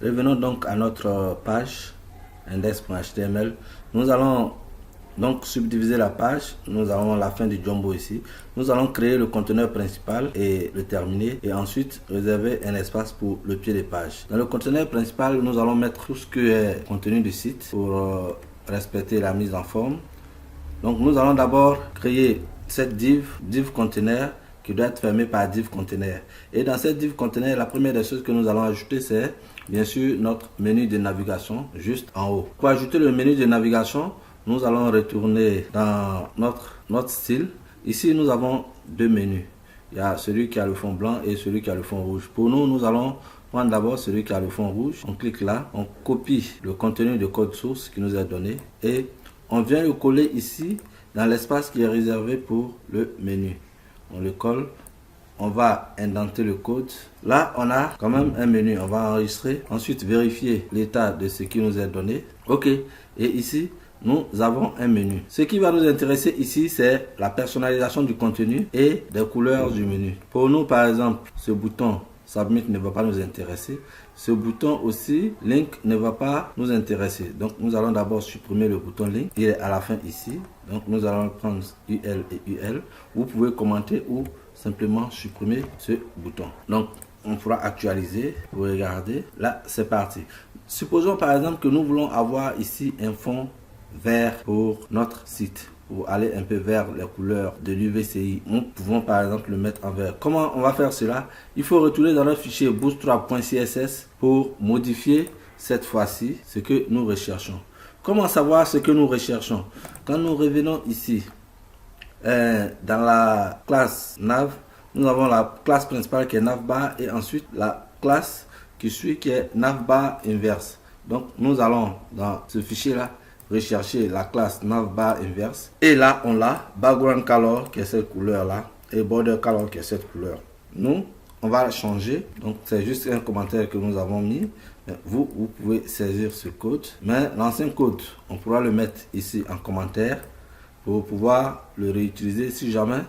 Revenons donc à notre page index.html. Nous allons donc subdiviser la page. Nous avons la fin du jumbo ici. Nous allons créer le conteneur principal et le terminer, et ensuite réserver un espace pour le pied de page. Dans le conteneur principal, nous allons mettre tout ce qui est contenu du site pour respecter la mise en forme. Donc nous allons d'abord créer cette div container qui doit être fermée par div container. Et dans cette div container, la première des choses que nous allons ajouter, c'est bien sûr notre menu de navigation juste en haut. Pour ajouter le menu de navigation, nous allons retourner dans notre style. Ici, nous avons deux menus. Il y a celui qui a le fond blanc et celui qui a le fond rouge. Pour nous, nous allons prendre d'abord celui qui a le fond rouge. On clique là, on copie le contenu de code source qui nous est donné et on vient le coller ici dans l'espace qui est réservé pour le menu. On le colle, on va indenter le code. Là, on a quand même un menu. On va enregistrer, ensuite vérifier l'état de ce qui nous est donné. OK. Et ici, nous avons un menu. Ce qui va nous intéresser ici, c'est la personnalisation du contenu et des couleurs du menu. Pour nous, par exemple, ce bouton Submit ne va pas nous intéresser. Ce bouton aussi, Link, ne va pas nous intéresser. Donc, nous allons d'abord supprimer le bouton Link. Il est à la fin ici. Donc, nous allons prendre UL et UL. Vous pouvez commenter ou simplement supprimer ce bouton. Donc, on pourra actualiser. Vous regardez. Là, c'est parti. Supposons par exemple que nous voulons avoir ici un fond vert pour notre site, pour aller un peu vers les couleurs de l'UVCI. Nous pouvons par exemple le mettre en vert. Comment on va faire cela? Il faut retourner dans notre fichier bootstrap.css pour modifier cette fois-ci ce que nous recherchons. Comment savoir ce que nous recherchons? Quand nous revenons ici dans la classe nav, nous avons la classe principale qui est navbar et ensuite la classe qui suit qui est navbar inverse. Donc nous allons dans ce fichier là rechercher la classe navbar inverse et là on l'a, background color qui est cette couleur là et border color qui est cette couleur. Nous on va changer, donc c'est juste un commentaire que nous avons mis. Vous pouvez saisir ce code, mais l'ancien code on pourra le mettre ici en commentaire pour pouvoir le réutiliser si jamais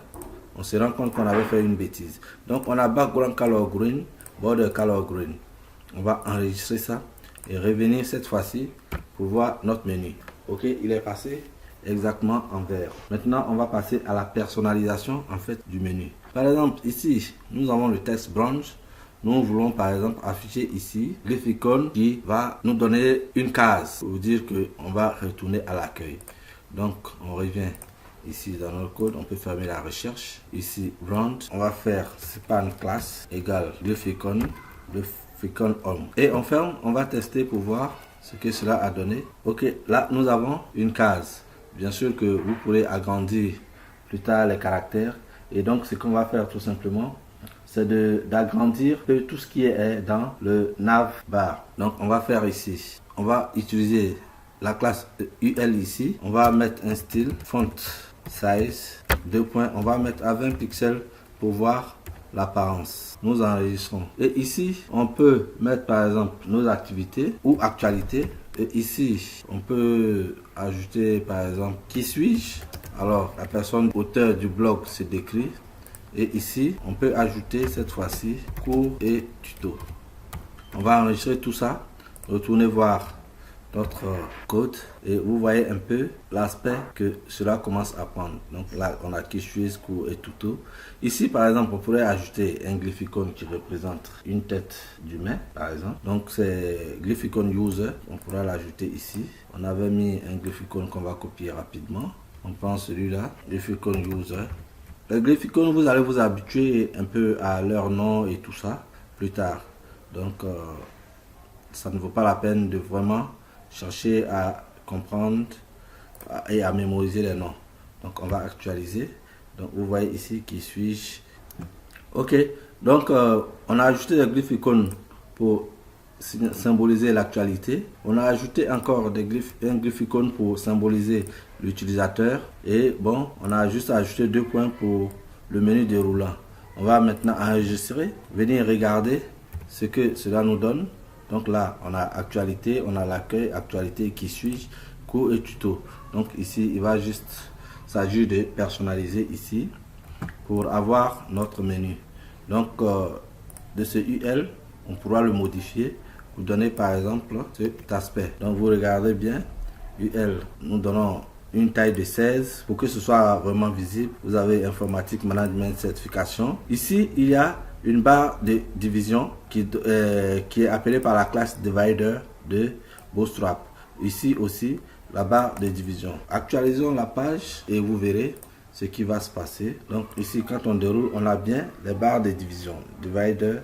on se rend compte qu'on avait fait une bêtise. Donc on a background color green, border color green. On va enregistrer ça et revenir cette fois-ci pour voir notre menu. OK, il est passé exactement en vert. Maintenant, on va passer à la personnalisation en fait du menu. Par exemple, ici, nous avons le texte branch. Nous voulons par exemple afficher ici l'icône qui va nous donner une case pour dire que on va retourner à l'accueil. Donc, on revient ici dans notre code, on peut fermer la recherche. Ici, branch, on va faire span class égale l'icône home. Et on ferme, on va tester pour voir ce que cela a donné. OK, là nous avons une case. Bien sûr que vous pourrez agrandir plus tard les caractères. Et donc ce qu'on va faire tout simplement, c'est d'agrandir tout ce qui est dans le navbar. Donc on va faire ici. On va utiliser la classe UL ici. On va mettre un style, font size, 2 points. On va mettre à 20 pixels pour voir l'apparence. Nous enregistrons. Et ici, on peut mettre par exemple nos activités ou actualités. Et ici, on peut ajouter par exemple qui suis-je. Alors, la personne auteur du blog se décrit. Et ici, on peut ajouter cette fois-ci cours et tuto. On va enregistrer tout ça. Retournez voir notre code et vous voyez un peu l'aspect que cela commence à prendre. Donc là on a qui suis, cours et tuto. Ici par exemple on pourrait ajouter un glyphicon qui représente une tête d'humain par exemple. Donc c'est glyphicon user, on pourra l'ajouter ici. On avait mis un glyphicon qu'on va copier rapidement. On prend celui-là, glyphicon user. Les glyphicons, vous allez vous habituer un peu à leur nom et tout ça plus tard. Donc ça ne vaut pas la peine de vraiment chercher à comprendre et à mémoriser les noms. Donc on va actualiser. Donc vous voyez ici qui suis-je. OK, donc on a ajouté des glyphicons pour symboliser l'actualité. On a ajouté encore un glyphicon pour symboliser l'utilisateur. Et bon, on a juste ajouté 2 points pour le menu déroulant. On va maintenant enregistrer, venir regarder ce que cela nous donne. Donc là, on a actualité, on a l'accueil, actualité, qui suis-je, cours et tuto. Donc ici, il va juste s'agir de personnaliser ici pour avoir notre menu. Donc de ce UL, on pourra le modifier vous donnez par exemple cet aspect. Donc vous regardez bien, UL, nous donnons une taille de 16 pour que ce soit vraiment visible. Vous avez informatique, management, certification. Ici, il y a une barre de division qui est appelée par la classe divider de Bootstrap. Ici aussi, la barre de division. Actualisons la page et vous verrez ce qui va se passer. Donc ici, quand on déroule, on a bien les barres de division, divider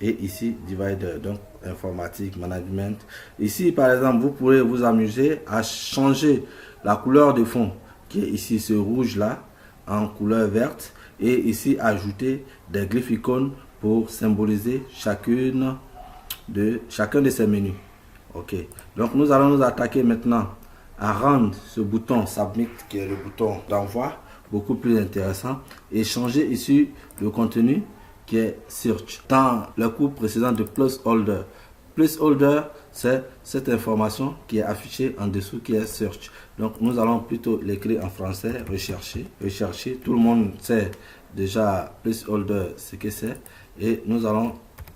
et ici divider. Donc informatique, management. Ici, par exemple, vous pourrez vous amuser à changer la couleur de fond qui est ici ce rouge là en couleur verte et ici ajouter des glyphes icônes pour symboliser chacun de ces menus. Ok, donc nous allons nous attaquer maintenant à rendre ce bouton Submit, qui est le bouton d'envoi, beaucoup plus intéressant, et changer ici le contenu qui est Search. Dans le cours précédent de Placeholder, Placeholder, c'est cette information qui est affichée en dessous qui est Search. Donc nous allons plutôt l'écrire en français, rechercher. Rechercher, tout le monde sait déjà Placeholder ce que c'est, et nous allons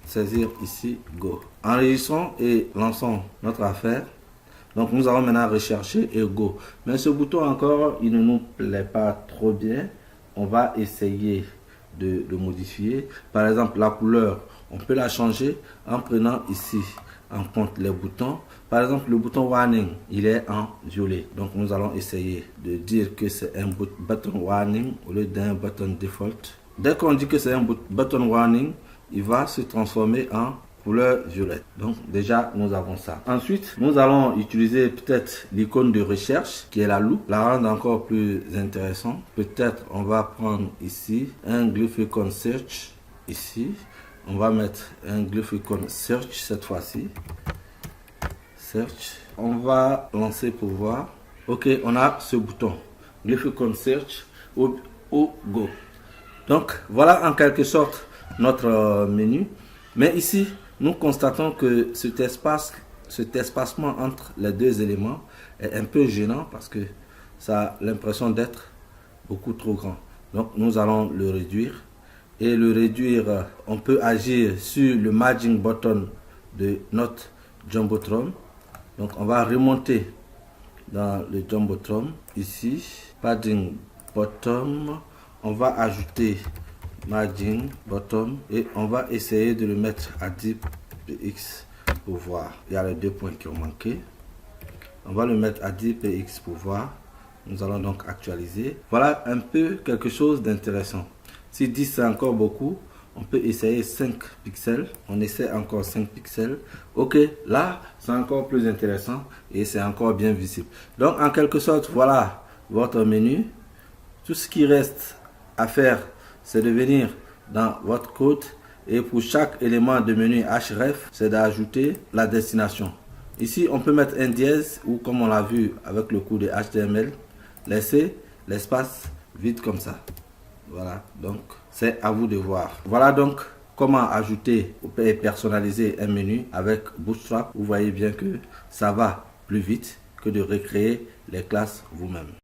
saisir ici Go. Enregistrons et lançons notre affaire. Donc nous allons maintenant rechercher et Go. Mais ce bouton encore, il ne nous plaît pas trop bien. On va essayer de le modifier. Par exemple, la couleur, on peut la changer en prenant ici en compte les boutons. Par exemple, le bouton Warning, il est en violet. Donc nous allons essayer de dire que c'est un button Warning au lieu d'un button Default. Dès qu'on dit que c'est un button Warning, il va se transformer en couleur violette. Donc déjà nous avons ça. Ensuite nous allons utiliser peut-être l'icône de recherche qui est la loupe, la rendre encore plus intéressant. Peut-être on va prendre ici un glyph icon search. Ici on va mettre un glyph icon search cette fois-ci. Search. On va lancer pour voir. Ok, on a ce bouton glyph icon search ou Go. Donc voilà en quelque sorte notre menu. Mais ici nous constatons que cet espacement entre les deux éléments est un peu gênant parce que ça a l'impression d'être beaucoup trop grand. Donc nous allons le réduire. Et le réduire, on peut agir sur le merging button de notre Jumbotron. Donc on va remonter dans le Jumbotron ici, padding bottom, on va ajouter margin bottom et on va essayer de le mettre à 10 px pour voir. Il y a les 2 points qui ont manqué. On va le mettre à 10 px pour voir. Nous allons donc actualiser. Voilà un peu quelque chose d'intéressant. Si 10 c'est encore beaucoup, on peut essayer 5 pixels. On essaie encore 5 pixels. Ok, là c'est encore plus intéressant et c'est encore bien visible. Donc en quelque sorte, voilà votre menu. Tout ce qui reste à faire, c'est de venir dans votre code et pour chaque élément de menu href, c'est d'ajouter la destination. Ici, on peut mettre un dièse ou comme on l'a vu avec le cours de HTML, laisser l'espace vide comme ça. Voilà, donc c'est à vous de voir. Voilà donc comment ajouter et personnaliser un menu avec Bootstrap. Vous voyez bien que ça va plus vite que de recréer les classes vous-même.